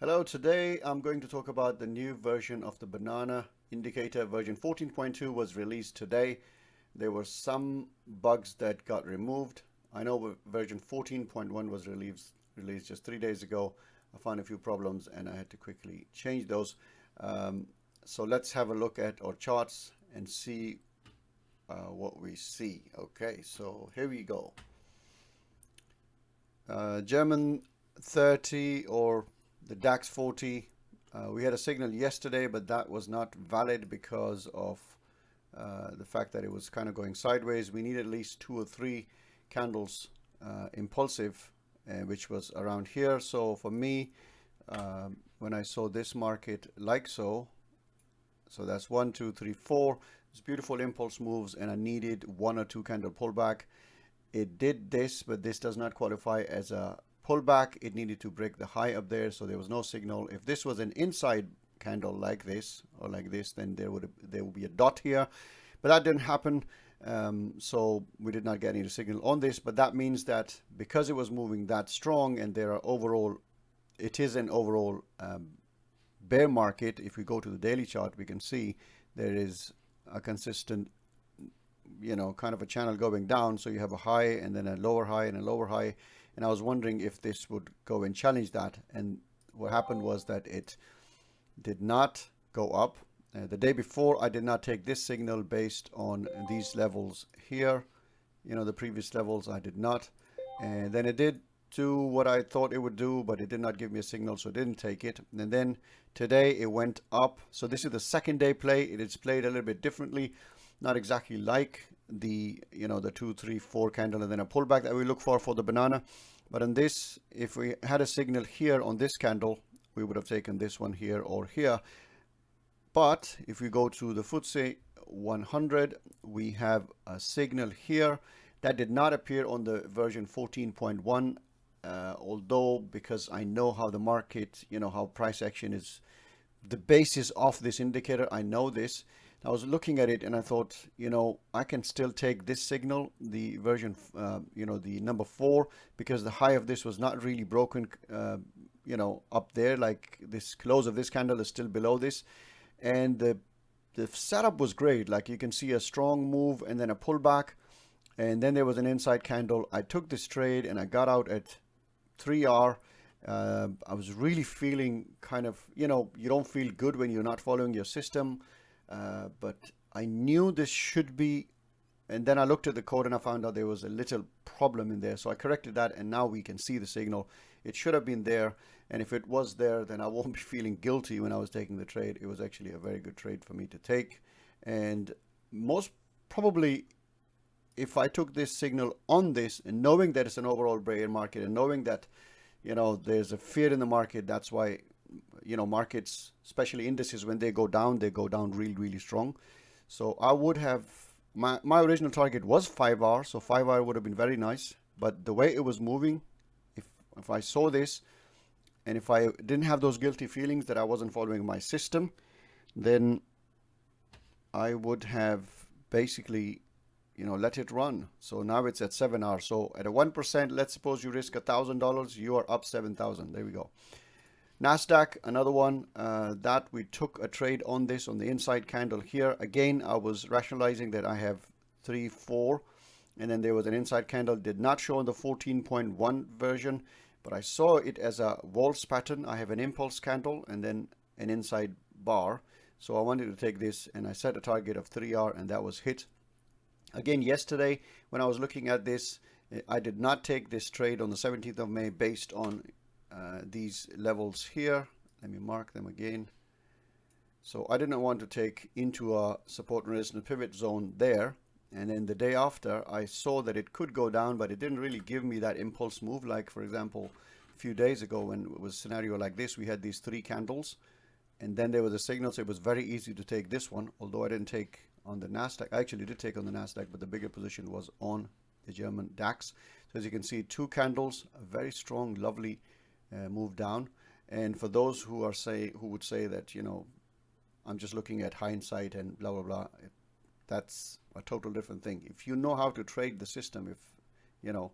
Hello, today I'm going to talk about the new version of the banana indicator. Version 14.2 was released today. There were some bugs that got removed. I know version 14.1 was released just 3 days ago. I found a few problems and I had to quickly change those. So let's have a look at our charts and see what we see. Okay, so here we go. German 30 or the DAX 40, we had a signal yesterday, but that was not valid because of the fact that it was kind of going sideways. We need at least 2 or 3 candles impulsive, which was around here. So for me, when I saw this market like so that's 1, 2, 3, 4, it's beautiful impulse moves, and I needed 1 or 2 candle pullback. It did this, but this does not qualify as a pullback. It needed to break the high up there, so there was no signal. If this was an inside candle like this or like this, then there would be a dot here, but that didn't happen. So we did not get any signal on this, but that means that because it was moving that strong and it is an overall bear market. If we go to the daily chart, we can see there is a consistent, kind of a channel going down. So you have a high and then a lower high and a lower high. And I was wondering if this would go and challenge that. And what happened was that it did not go up. The day before, I did not take this signal based on these levels here. The previous levels, I did not. And then it did do what I thought it would do, but it did not give me a signal, so I didn't take it. And then today it went up. So this is the second day play. It is played a little bit differently. Not exactly like the 2, 3, 4 candle and then a pullback that we look for the banana. But on this, if we had a signal here on this candle, we would have taken this one here or here. But if we go to the FTSE 100, we have a signal here that did not appear on the version 14.1. Although, because I know how the market, how price action is the basis of this indicator, I know this. I was looking at it and I thought, I can still take this signal, the version, the number 4, because the high of this was not really broken, up there. Like this close of this candle is still below this. And the setup was great. Like you can see a strong move and then a pullback. And then there was an inside candle. I took this trade and I got out at 3R. I was really feeling kind of, you don't feel good when you're not following your system. But I knew this should be, and then I looked at the code and I found out there was a little problem in there. So I corrected that and now we can see the signal. It should have been there. And if it was there, then I won't be feeling guilty when I was taking the trade. It was actually a very good trade for me to take. And most probably, if I took this signal on this and knowing that it's an overall bear market and knowing that, there's a fear in the market, that's why, markets, especially indices, when they go down really, really strong. So I would have, my original target was 5R, so 5R would have been very nice. But the way it was moving, if I saw this, and if I didn't have those guilty feelings that I wasn't following my system, then I would have basically, let it run. So now it's at 7R. So at a 1%, let's suppose you risk $1,000, you are up 7,000. There we go. Nasdaq, another one that we took a trade on this on the inside candle here. Again, I was rationalizing that I have 3, 4, and then there was an inside candle. Did not show on the 14.1 version, but I saw it as a Waltz pattern. I have an impulse candle and then an inside bar. So I wanted to take this and I set a target of 3R and that was hit. Again, yesterday when I was looking at this, I did not take this trade on the 17th of May based on these levels here. Let me mark them again. So I didn't want to take into a support and resistance pivot zone there. And then the day after, I saw that it could go down, but it didn't really give me that impulse move. Like, for example, a few days ago when it was a scenario like this, we had these 3 candles. And then there was a signal, so it was very easy to take this one. Although I didn't take on the Nasdaq. I actually did take on the Nasdaq, but the bigger position was on the German DAX. So as you can see, 2 candles, a very strong, lovely move down. And for those who would say that, I'm just looking at hindsight and blah, blah, blah, that's a total different thing. If you know how to trade the system, if, you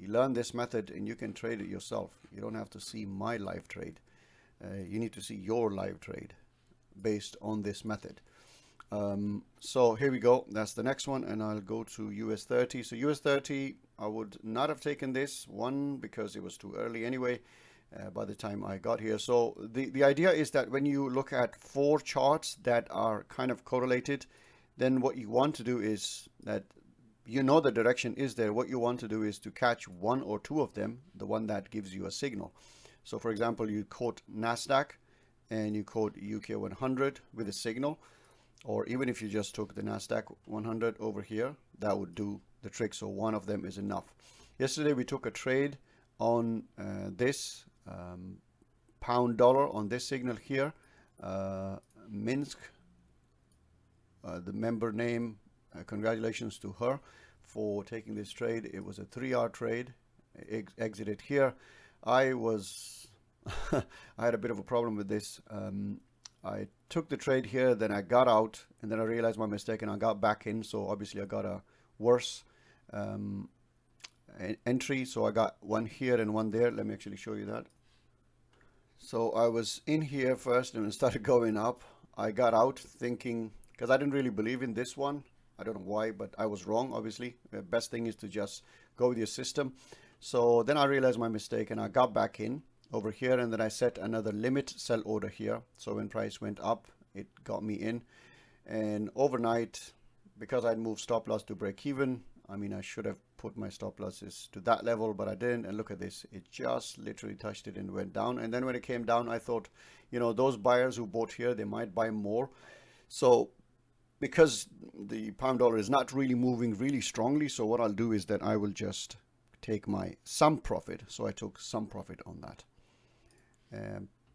learn this method and you can trade it yourself. You don't have to see my live trade. you need to see your live trade based on this method. So here we go. That's the next one, and I'll go to US 30. So US 30, I would not have taken this one because it was too early anyway. By the time I got here. So the idea is that when you look at 4 charts that are kind of correlated, then what you want to do is that you know the direction is there. What you want to do is to catch 1 or 2 of them, the one that gives you a signal. So for example, you quote Nasdaq and you quote UK 100 with a signal, or even if you just took the Nasdaq 100 over here, that would do the trick. So one of them is enough. Yesterday we took a trade on this pound dollar on this signal here. Minsk, the member name, congratulations to her for taking this trade. It was a 3-hour trade, exited here. I had a bit of a problem with this. I took the trade here, then I got out, and then I realized my mistake and I got back in. So obviously I got a worse entry. So I got one here and one there. Let me actually show you that. So I was in here first and it started going up. I got out thinking, because I didn't really believe in this one. I don't know why, but I was wrong, obviously. The best thing is to just go with your system. So then I realized my mistake and I got back in over here, and then I set another limit sell order here. So when price went up, it got me in. And overnight, because I'd moved stop loss to break even, I mean, I should have put my stop losses to that level, but I didn't. And look at this. It just literally touched it and went down. And then when it came down, I thought, you know, those buyers who bought here, they might buy more. So because the pound dollar is not really moving really strongly, so what I'll do is that I will just take my some profit. So I took some profit on that.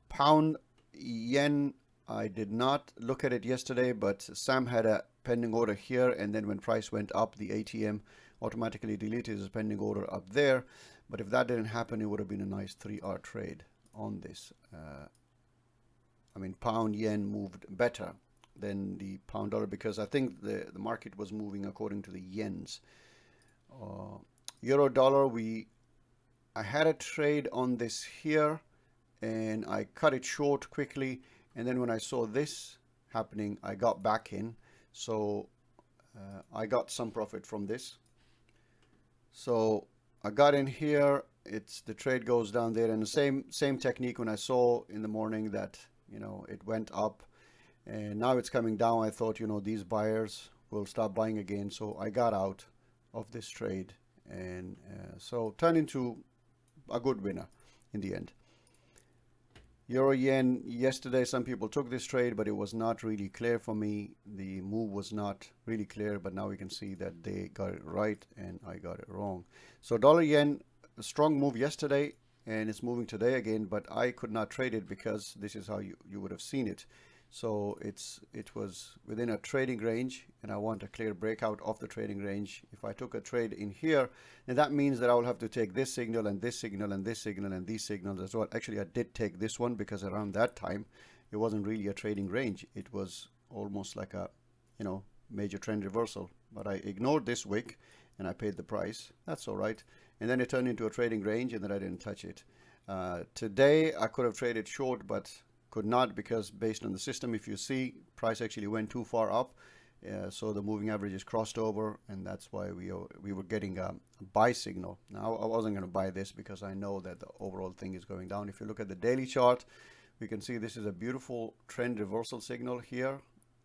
Pound yen, I did not look at it yesterday, but Sam had a pending order here, and then when price went up, the ATM automatically deleted his pending order up there. But if that didn't happen, it would have been a nice 3-hour trade on this. I mean, pound yen moved better than the pound dollar because I think the market was moving according to the yens. Euro dollar, I had a trade on this here and I cut it short quickly, and then when I saw this happening, I got back in. So I got some profit from this. So I got in here, the trade goes down there, and the same technique when I saw in the morning that, you know, it went up and now it's coming down. I thought, you know, these buyers will start buying again. So I got out of this trade, and so turned into a good winner in the end. Euro yen, yesterday some people took this trade, but it was not really clear for me. The move was not really clear, but now we can see that they got it right and I got it wrong. So dollar yen, a strong move yesterday, and it's moving today again, but I could not trade it because this is how you would have seen it. So it was within a trading range, and I want a clear breakout of the trading range. If I took a trade in here, then that means that I will have to take this signal and this signal and this signal and these signals as well. Actually, I did take this one because around that time, it wasn't really a trading range. It was almost like a, you know, major trend reversal. But I ignored this wick and I paid the price. That's all right. And then it turned into a trading range, and then I didn't touch it. Today, I could have traded short, but could not, because based on the system, if you see, price actually went too far up, so the moving averages crossed over, and that's why we were getting a buy signal. Now I wasn't going to buy this because I know that the overall thing is going down. If you look at the daily chart, we can see this is a beautiful trend reversal signal here.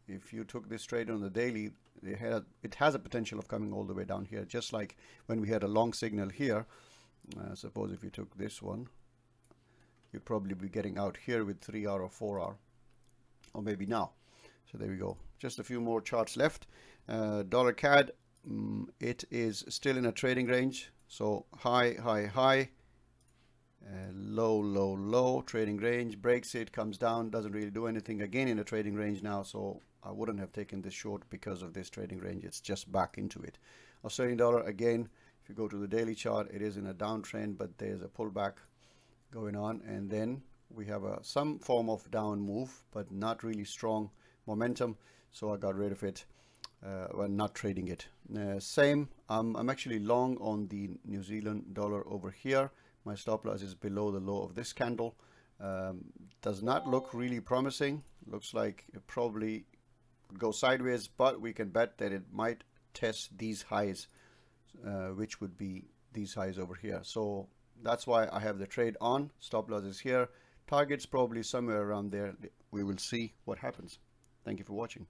If you took this trade on the daily, it has a potential of coming all the way down here, just like when we had a long signal here. Suppose if you took this one, you'd probably be getting out here with 3-hour or 4-hour, or maybe now. So there we go. Just a few more charts left. Dollar CAD, it is still in a trading range. So high, high, high, low, low, low, trading range, breaks it, comes down, doesn't really do anything. Again in a trading range now, so I wouldn't have taken this short because of this trading range. It's just back into it. Australian dollar, again, if you go to the daily chart, it is in a downtrend, but there's a pullback going on, and then we have some form of down move, but not really strong momentum, so I got rid of it. Well, not trading it. Same, I'm actually long on the New Zealand dollar over here. My stop loss is below the low of this candle, Does not look really promising. Looks like it probably would go sideways, but we can bet that it might test these highs, which would be these highs over here. So that's why I have the trade on. Stop loss is here. Target's probably somewhere around there. We will see what happens. Thank you for watching.